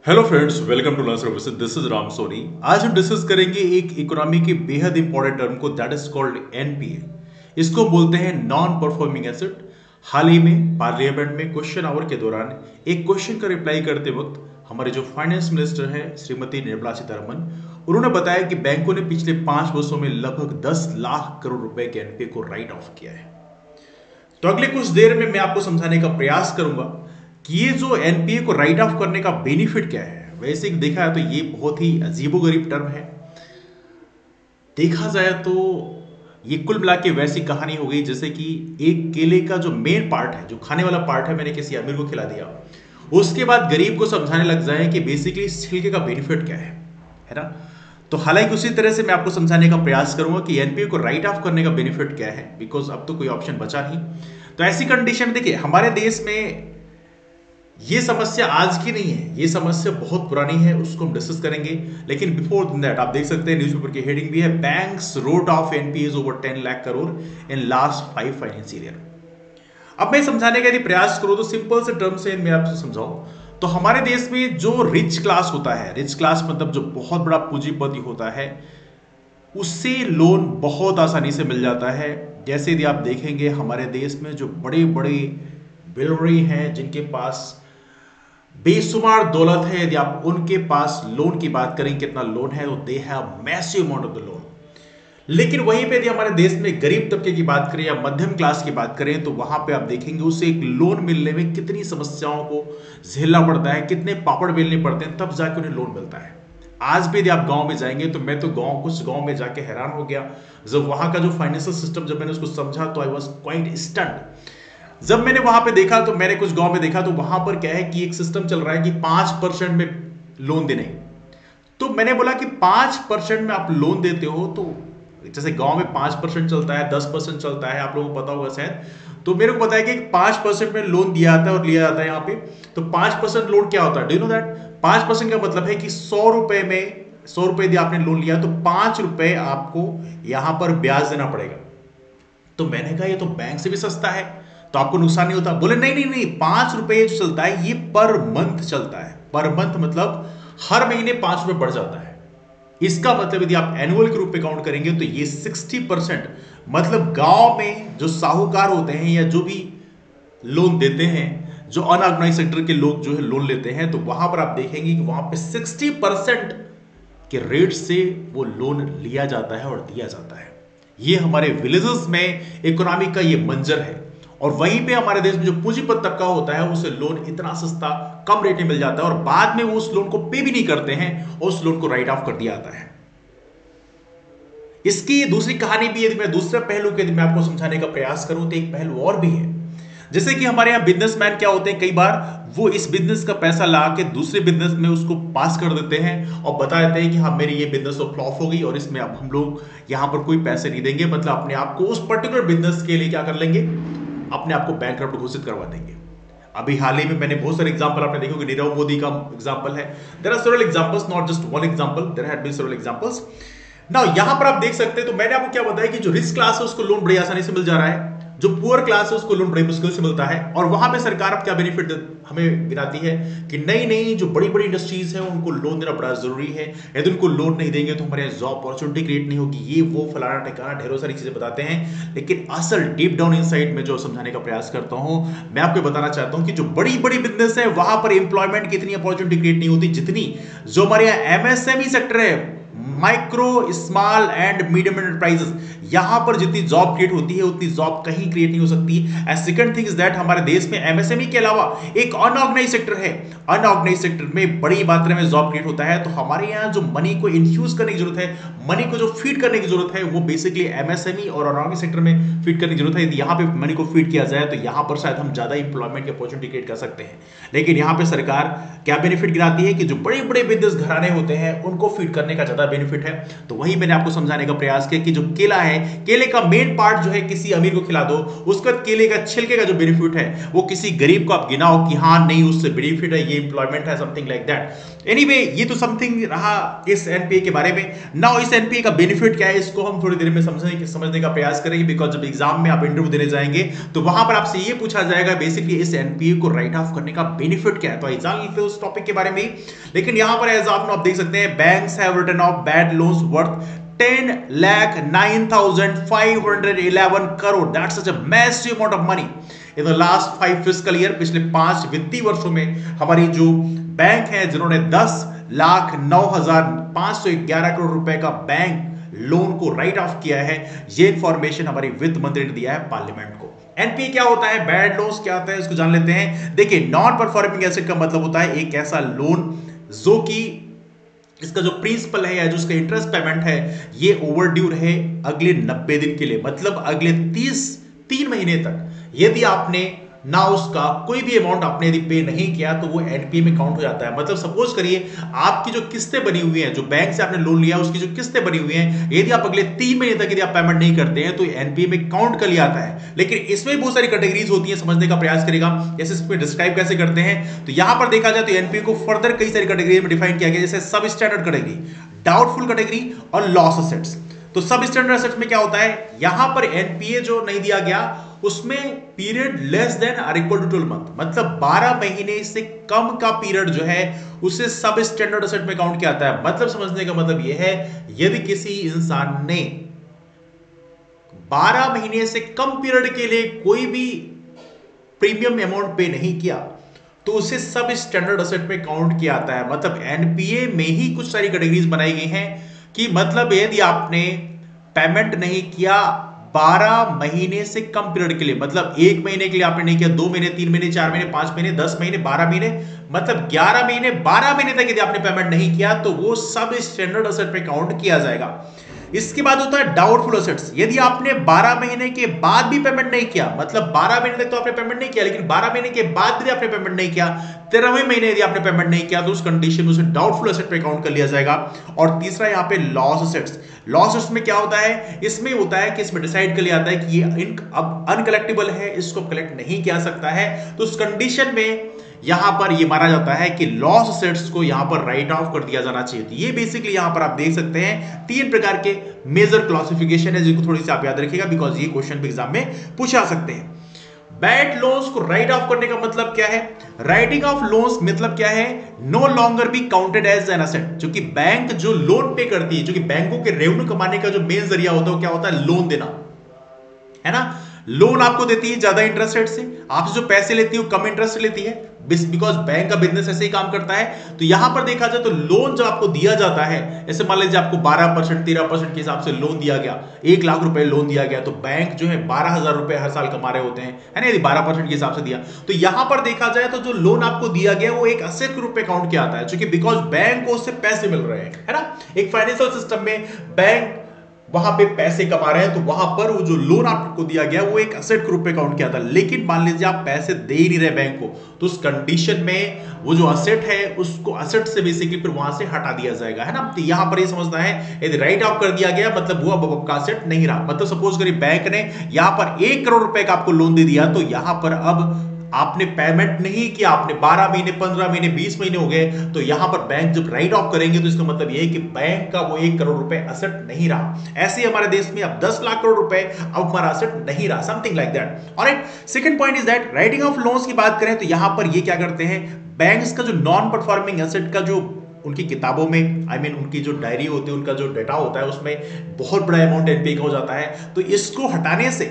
Hello friends, welcome to learn services. This is Ram Soni. आज हम discuss करेंगे एक इकोनॉमी के बेहद इंपॉर्टेंट टर्म को, दैट इज कॉल्ड एनपीए। इसको बोलते हैं नॉन परफॉर्मिंग एसेट। हाल ही में पार्लियामेंट में क्वेश्चन आवर के दौरान एक क्वेश्चन का रिप्लाई करते वक्त हमारे जो फाइनेंस मिनिस्टर हैं श्रीमती निर्मला सीतारमन, उन्होंने बताया कि बैंकों ने पिछले 5 वर्षों में लगभग 10 लाख करोड़ रुपए के एनपीए को राइट ऑफ किया है। तो अगले कुछ देर में मैं आपको समझाने का प्रयास करूंगा कि ये जो एनपीए को राइट ऑफ करने का बेनिफिट क्या है। वैसे देखा है तो ये बहुत ही अजीबोगरीब टर्म है। देखा जाए तो ये कुल मिला के वैसी कहानी हो गई जैसे कि एक केले का जो मेन पार्ट है, जो खाने वाला पार्ट है, मैंने किसी अमीर को खिला दिया, उसके बाद गरीब को समझाने लग जाए कि बेसिकली इस छिलके का बेनिफिट क्या है ना। तो हालांकि उसी तरह से मैं आपको समझाने का प्रयास करूंगा कि एनपीए को राइट ऑफ करने का बेनिफिट क्या है, बिकॉज अब तो कोई ऑप्शन बचा नहीं। तो ऐसी कंडीशन में देखिए, हमारे देश में ये समस्या आज की नहीं है, ये समस्या बहुत पुरानी है, उसको हम डिस्कस करेंगे। लेकिन बिफोर दैट आप देख सकते हैं न्यूज़पेपर की हेडिंग भी है, banks wrote off NPAs over 10 lakh crore in last 5 financial year. अब मैं समझाने का यदि प्रयास करूं तो सिंपल से टर्म से मैं आपसे समझाऊं तो हमारे देश में जो रिच क्लास होता है, रिच क्लास मतलब जो बहुत बड़ा पूंजीपति होता है, उससे लोन बहुत आसानी से मिल जाता है। जैसे यदि आप देखेंगे हमारे देश में जो बड़े बड़े बिलियनर हैं, जिनके पास बेशुमार दौलत है, यदि आप उनके पास लोन की बात करें कितना लोन है, तो they have massive amount of the loan. लेकिन वहीं पे यदि हमारे देश में गरीब तबके की बात करें या मध्यम क्लास की बात करें तो वहां पे आप देखेंगे उसे एक लोन मिलने में कितनी समस्याओं को झेलना पड़ता है, कितने पापड़ बेलने पड़ते हैं, तब जाके उन्हें लोन मिलता है। आज भी यदि आप गांव में जाएंगे तो मैं तो कुछ गांव में जाके हैरान हो गया जब वहां का जो फाइनेंशियल सिस्टम, जब मैंने उसको समझा तो आई वॉज क्वाइट स्टन्ड। जब मैंने वहां पे देखा तो मैंने कुछ गांव में देखा तो वहां पर क्या है कि एक सिस्टम चल रहा है कि 5% में लोन देने। तो मैंने बोला कि 5% में आप लोन देते हो, तो जैसे गांव में 5% चलता है, 10% चलता है, आप लोगों को पता होगा शायद। तो मेरे को पता है कि 5% में लोन दिया जाता है और लिया जाता है यहाँ पे। तो 5% लोन क्या होता है, डू यू नो दैट? 5% का मतलब है कि 100 रुपए में 100 रुपए यदि आपने लोन लिया तो 5 रुपए आपको यहां पर ब्याज देना पड़ेगा। तो मैंने कहा ये तो बैंक से भी सस्ता है, तो आपको नुकसान नहीं होता। बोले नहीं नहीं नहीं, 5 रुपए जो चलता है ये पर मंथ चलता है। पर मंथ मतलब हर महीने 5 रुपए बढ़ जाता है। इसका मतलब यदि आप एनुअल के रूप में काउंट करेंगे तो ये 60%, मतलब गांव में जो साहूकार होते हैं या जो भी लोन देते हैं, जो अनऑर्गेनाइज सेक्टर के लोग जो है लोन लेते हैं, तो वहां पर आप देखेंगे कि वहां पे 60% के रेट से वो लोन लिया जाता है और दिया जाता है। ये हमारे विलेजेस में इकोनॉमी का ये मंजर है। और वहीं पे हमारे देश में जो पूंजीपति तबका होता है उसे लोन इतना सस्ता कम रेट में मिल जाता है और बाद में वो उस लोन को पे भी नहीं करते हैं और उस लोन को राइट ऑफ कर दिया जाता है। इसकी दूसरी कहानी भी, यदि मैं दूसरे पहलू के यदि मैं आपको समझाने का प्रयास करूं तो एक पहलू और भी है। जैसे कि हमारे यहाँ बिजनेसमैन क्या होते हैं, कई बार वो इस बिजनेस का पैसा ला के दूसरे बिजनेस में उसको पास कर देते हैं और बता देते हैं कि हाँ मेरी ये बिजनेस तो फ्लॉप हो गई और इसमें अब हम लोग यहाँ पर कोई पैसे नहीं देंगे, मतलब अपने आप को उस पर्टिकुलर बिजनेस के लिए क्या कर लेंगे, अपने आप को बैंकरप्ट घोषित करवा देंगे। अभी हाल ही में मैंने बहुत सारे एग्जांपल आपने देखो कि नीरव मोदी का एग्जांपल है। There are several examples, not just one example, there had been several examples. Now यहां पर आप देख सकते हैं, तो मैंने आपको क्या बताया कि जो रिच क्लास है उसको लोन बड़ी आसानी से मिल जा रहा है, जो पुअर क्लास है उसको लोन बड़ी मुश्किल से मिलता है। और वहां पे सरकार अब क्या बेनिफिट हमें गिनाती है कि नई नई जो बड़ी बड़ी इंडस्ट्रीज है उनको लोन देना बड़ा जरूरी है। यदि उनको लोन नहीं देंगे तो हमारे यहाँ जॉब अपॉर्चुनिटी क्रिएट नहीं होगी, ये वो फलाना ठिकाना ढेरों सारी चीजें बताते हैं। लेकिन असल डीप डाउन इनसाइड में जो समझाने का प्रयास करता हूं, मैं आपको बताना चाहता हूं कि जो बड़ी बड़ी बिजनेस है वहां पर एम्प्लॉयमेंट की इतनी अपॉर्चुनिटी क्रिएट नहीं होती जितनी जो हमारे यहाँ एमएसएमई सेक्टर है, micro small and medium enterprises, यहां पर जितनी जॉब क्रिएट होती है उतनी जॉब कहीं क्रिएट नहीं हो सकती। And second thing is that हमारे देश में एमएसएमई के अलावा एक अनऑर्गेनाइज सेक्टर है, अनऑर्गेनाइज सेक्टर में बड़ी मात्रा में जॉब क्रिएट होता है। तो हमारे यहाँ जो मनी को इन्फ्यूज करने की जरूरत है, मनी को जो फीड करने की जरूरत है, वो बेसिकली एमएसएमई और अनऑर्गेनाइज सेक्टर में फीड करने की जरूरत है। यदि यहाँ पे मनी को फीड किया जाए तो यहाँ पर शायद हम ज्यादा इंप्लॉयमेंट की अपॉर्चुनिटी क्रिएट कर सकते हैं। लेकिन यहाँ पे सरकार क्या बेनिफिट गिनाती है कि जो बड़े बड़े बिजनेस घराने होते हैं उनको फीड करने का ज्यादा बेनिफिट बेनिफिट है। तो वही मैंने आपको समझाने का प्रयास किया कि जो केला है, केले का मेन पार्ट जो है किसी अमीर को खिला दो, उसके बाद केले का छिलके का जो बेनिफिट है वो किसी गरीब को आप गिनाओ कि हाँ नहीं उससे बेनिफिट है, ये इंप्लॉयमेंट है, समथिंग लाइक दैट। एनीवे ये तो समथिंग रहा इस एनपीए के बारे में। नाउ इस एनपीए का बेनिफिट क्या है इसको हम थोड़ी देर में समझने का प्रयास करेंगे, बिकॉज जब एग्जाम में आप इंटरव्यू देने जाएंगे तो वहां पर आपसे ये पूछा जाएगा बेसिकली इस एनपीए को राइट ऑफ करने का बेनिफिट क्या है। तो जान लेते हैं उस टॉपिक के बारे में। लेकिन यहां पर एज आप देख सकते हैं, banks have written off bad loans worth 10,09,511 crore. That's such a massive amount of money. In the last 5 fiscal year, पिछले 5 वित्तीय वर्षों में हमारी जो बैंक है जिन्होंने 10,09,511 करोड़ रुपए का बैंक लोन को राइट ऑफ किया है, ये इंफॉर्मेशन हमारी वित्त मंत्री ने दिया है पार्लियामेंट को। एनपीए क्या होता है, बैड लोन्स क्या होता है, इसको जान लेते हैं। देखिए, नॉन परफॉर्मिंग एसेट का मतलब होता है एक ऐसा लोन जो कि इसका जो प्रिंसिपल है या जो उसका इंटरेस्ट पेमेंट है ये ओवरड्यू रहे अगले 90 दिन के लिए, मतलब अगले 3 महीने तक यदि आपने ना उसका कोई भी अमाउंट आपने यदि पे नहीं किया तो वो एनपीए में काउंट हो जाता है। मतलब सपोज करिए आपकी जो किस्तें बनी हुई हैं, जो बैंक से आपने लोन लिया उसकी जो किस्तें बनी हुई हैं, यदि आप अगले 3 महीने तक यदि आप पेमेंट नहीं करते हैं तो एनपीए में काउंट कर लिया जाता है। लेकिन इसमें बहुत सारी कैटेगरीज होती है, समझने का प्रयास करेगा जैसे इसमें डिस्क्राइब कैसे करते हैं। तो यहां पर देखा जाए तो एनपीए को फर्दर कई सारी कैटेगरी में डिफाइन किया गया, जैसे सब स्टैंडर्ड कैटेगरी, डाउटफुल कैटेगरी और लॉस असेट्स। तो सब स्टैंडर्ड असेट्स में क्या होता है, यहां पर एनपीए जो नहीं दिया गया उसमें period less than or equal to 12 month, मतलब 12 महीने से कम का पीरियड जो है उसे सब स्टैंडर्ड असेट में काउंट किया जाता है। मतलब समझने का मतलब यह है यदि किसी इंसान ने 12 महीने से कम पीरियड के लिए कोई भी प्रीमियम अमाउंट पे नहीं किया तो उसे सब स्टैंडर्ड असेट में काउंट किया जाता है। मतलब एनपीए में ही कुछ सारी कैटेगरीज बनाई गई हैं कि मतलब यदि आपने पेमेंट नहीं किया 12 महीने से कम पीरियड के लिए, मतलब 1 महीने के लिए आपने नहीं किया, 2 महीने, 3 महीने, 4 महीने, 5 महीने, 10 महीने, 12 महीने, मतलब 11 महीने, 12 महीने तक यदि आपने पेमेंट नहीं किया तो वो सब स्टैंडर्ड असेट में काउंट किया जाएगा। इसके बाद होता है डाउटफुल असेट्स। यदि आपने 12 महीने के बाद भी पेमेंट नहीं किया, मतलब 12 महीने तक तो आपने पेमेंट नहीं किया, लेकिन 12 महीने के बाद भी आपने पेमेंट नहीं किया, 13वें महीने यदि आपने पेमेंट नहीं किया तो उस कंडीशन में उसे डाउटफुल असेट पे काउंट कर लिया जाएगा। और तीसरा यहाँ पे लॉस असेट्स। लॉस असेट्स में क्या होता है, इसमें होता है कि इसमें डिसाइड कर लिया जाता है कि ये अब अनकलेक्टेबल है, इसको कलेक्ट नहीं किया सकता है, तो उस कंडीशन में यहां पर ये माना जाता है कि लॉस असेट्स को यहां पर राइट ऑफ कर दिया जाना चाहिए। तो ये बेसिकली यहां पर आप देख सकते हैं 3 प्रकार के मेजर क्लासिफिकेशन है जिनको थोड़ी सी आप याद रखिएगा, बिकॉज ये क्वेश्चन भी एग्जाम में पूछा सकते हैं। बैड लोन्स को राइट ऑफ करने का मतलब क्या है, राइटिंग ऑफ लोन्स मतलब क्या है, no longer be counted as an asset. जो कि बैंक जो लोन पे करती है, जो कि बैंकों के रेवेन्यू कमाने का जो मेन जरिया होता है वो क्या होता है, लोन देना, है ना। लोन आपको देती है ज्यादा इंटरेस्ट रेट से, आपसे जो पैसे लेती है वो कम इंटरेस्ट लेती है, बिकॉज बैंक का बिजनेस ऐसे ही काम करता है। तो यहां पर देखा जाए तो लोन जब आपको दिया जाता है, जैसे मान लीजिए आपको 12% 13% के हिसाब से लोन दिया गया, 1 लाख रुपए लोन दिया गया, तो बैंक जो है 12,000 रुपए हर साल कमा रहे होते हैं, है ना, यदि 12% के हिसाब से दिया। तो यहां पर देखा जाए तो जो लोन आपको दिया गया वो एक असेट के रूप में काउंट किया जाता है, क्योंकि बिकॉज बैंक को उससे पैसे मिल रहे हैं, है ना। एक फाइनेंशियल सिस्टम में बैंक वहां पे पैसे कमा रहे हैं, तो वहां पर वो जो लोन आपको दिया गया वो एक असेट के रूप में काउंट किया था। लेकिन मान लीजिए आप पैसे दे ही नहीं रहे बैंक को, तो उस कंडीशन में वो जो असेट है उसको असेट से बेसिकली फिर वहां से हटा दिया जाएगा, है ना। तो यहां पर ये समझना है यदि राइट ऑफ कर दिया गया मतलब वो अब आपका असेट नहीं रहा। मतलब सपोज करिए बैंक ने यहां पर 1 करोड़ रुपए का आपको लोन दे दिया, तो यहां पर अब आपने पेमेंट नहीं किया, आपने 12 महीने, 15 महीने, 20 महीने हो गए, तो यहां पर बैंक जब राइट ऑफ करेंगे तो इसका मतलब यह है कि बैंक का वो 1 करोड़ रुपए असेट नहीं रहा। ऐसे ही हमारे देश में अब 10 लाख करोड़ रुपए अब हमारा असेट नहीं रहा, something like that. Alright, second point is that writing of loans की बात करें तो यहां पर ये क्या करते हैं, बैंक्स का जो नॉन परफॉर्मिंग एसेट का जो उनकी किताबों में उनकी जो डायरी होती है, उनका जो डेटा होता है उसमें बहुत बड़ा अमाउंट एनपीए का हो जाता है। तो इसको हटाने से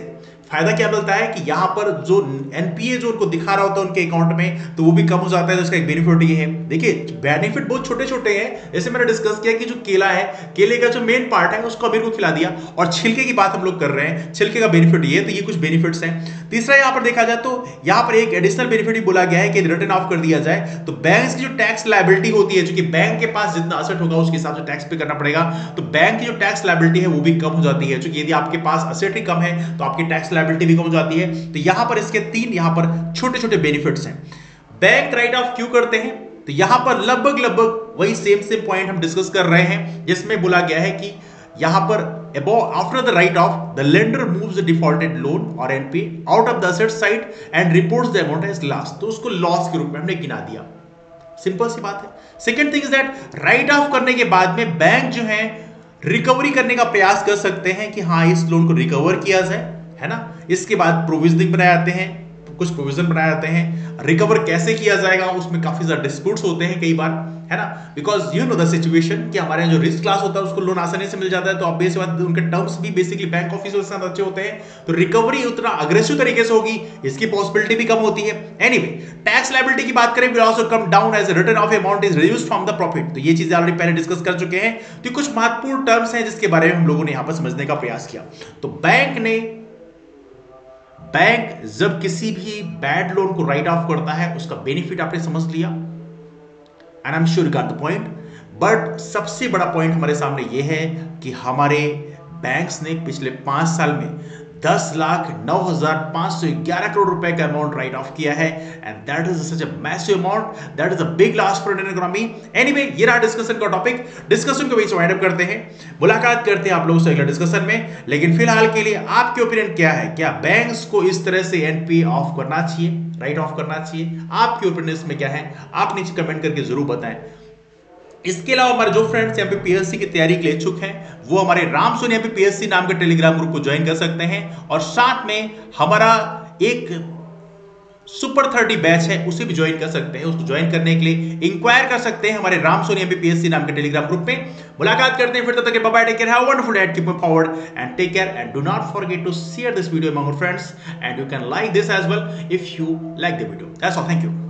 फायदा क्या मिलता है कि यहां पर जो एनपीए जो उनको दिखा रहा होता है उनके अकाउंट में, तो वो भी कम हो जाता है। तो इसका एक बेनिफिट ये है, देखिए बेनिफिट बहुत छोटे छोटे हैं। जैसे मैंने डिस्कस किया कि जो केला है, केले का जो मेन पार्ट है उसको अमीर को खिला दिया, और छिलके की बात हम लोग कर रहे हैं, छिलके का बेनिफिट ये, तो ये कुछ बेनिफिट्स हैं। तीसरा यहां पर देखा जाए तो यहां पर एक एडिशनल बेनिफिट भी बोला गया है कि रिटर्न ऑफ कर दिया जाए तो बैंक्स की जो टैक्स लायबिलिटी होती है, जो कि बैंक के पास जितना असेट होगा उसके हिसाब से टैक्स पे करना पड़ेगा, तो बैंक की जो टैक्स लायबिलिटी है वो भी कम हो जाती है। क्योंकि यदि आपके पास असेट ही कम है तो आपकी टैक्स लायबिलिटी भी कम हो जाती है। तो यहां पर इसके 3 यहां पर छोटे छोटे बेनिफिट्स हैं। बैंक राइट ऑफ क्यों करते हैं, तो यहां पर लगभग लगभग वही सेम पॉइंट हम डिस्कस कर रहे हैं, जिसमें बोला गया है कि यहां पर after the write off the lender moves the defaulted loan or NPA out of the asset side and reports the amount as loss। तो उसको लॉस के रूप में हमने गिना दिया, सिंपल सी बात है। Second thing is that right of करने के बाद में बैंक जो है रिकवरी करने का प्रयास कर सकते हैं कि हाँ इस लोन को रिकवर किया जाए, है ना। इसके बाद प्रोविजनिंग बनाए जाते हैं, कुछ प्रोविजन बनाए जाते हैं। रिकवर कैसे किया जाएगा उसमें काफी ज्यादा डिस्प्यूट्स होते हैं कई बार, है ना, because you know the situation कि हमारे जो रिस्क क्लास होता है उसको लोन आसानी से मिल जाता है, तो ऑब्वियस बात उनके टर्म्स भी बेसिकली बैंक ऑफिसर के साथ अच्छे होते हैं, तो रिकवरी उतना अग्रेसिव तरीके से होगी, इसकी पॉसिबिलिटी भी कम होती है। एनीवे, टैक्स लायबिलिटी की बात करें, will also come down as return of amount is reduced from the profit. तो ये चीजें ऑलरेडी पहले डिस्कस कर चुके हैं। तो कुछ महत्वपूर्ण टर्म्स हैं जिसके बारे में हम लोगों ने यहां पर समझने का प्रयास किया। तो बैंक जब किसी भी बैड लोन को राइट ऑफ करता है उसका बेनिफिट आपने समझ लिया, and I am sure you got the point. But सबसे बड़ा पॉइंट हमारे सामने यह है कि हमारे बैंक्स ने पिछले 5 साल में 10,09,511 करोड़ रुपए का अमाउंट राइट ऑफ किया है, and that is such a massive amount, that is a big loss for Indian economy. Anyway, ये रहा डिस्कशन का टॉपिक। डिस्कशन को वाइंड अप करते हैं, मुलाकात करते हैं आप लोगों से अगले डिस्कशन में। लेकिन फिलहाल के लिए आपके ओपिनियन क्या है? क्या बैंक्स को इस तरह से एनपीए ऑफ करना चाहिए, राइट ऑफ करना चाहिए? आपके ओपिनियन में क्या है आप नीचे कमेंट करके जरूर बताएं। इसके अलावा हमारे जो फ्रेंड्स यहाँ पे पीएससी की तैयारी के लिए इच्छुक हैं वो हमारे राम सोनी पे पीएससी नाम के टेलीग्राम ग्रुप को ज्वाइन कर सकते हैं, और साथ में हमारा एक सुपर 30 बैच है उसे भी ज्वाइन कर सकते हैं। उसको ज्वाइन करने के लिए इंक्वायर कर सकते हैं हमारे राम सोनी पे पीएससी नाम के टेलीग्राम ग्रुप में। मुलाकात करते हैं फिर, तब तक bye bye, take care, have a wonderful day, keep moving forward and take care, and do not forget to share this video among your friends, and you can like this as well if you like the video. That's all, thank you.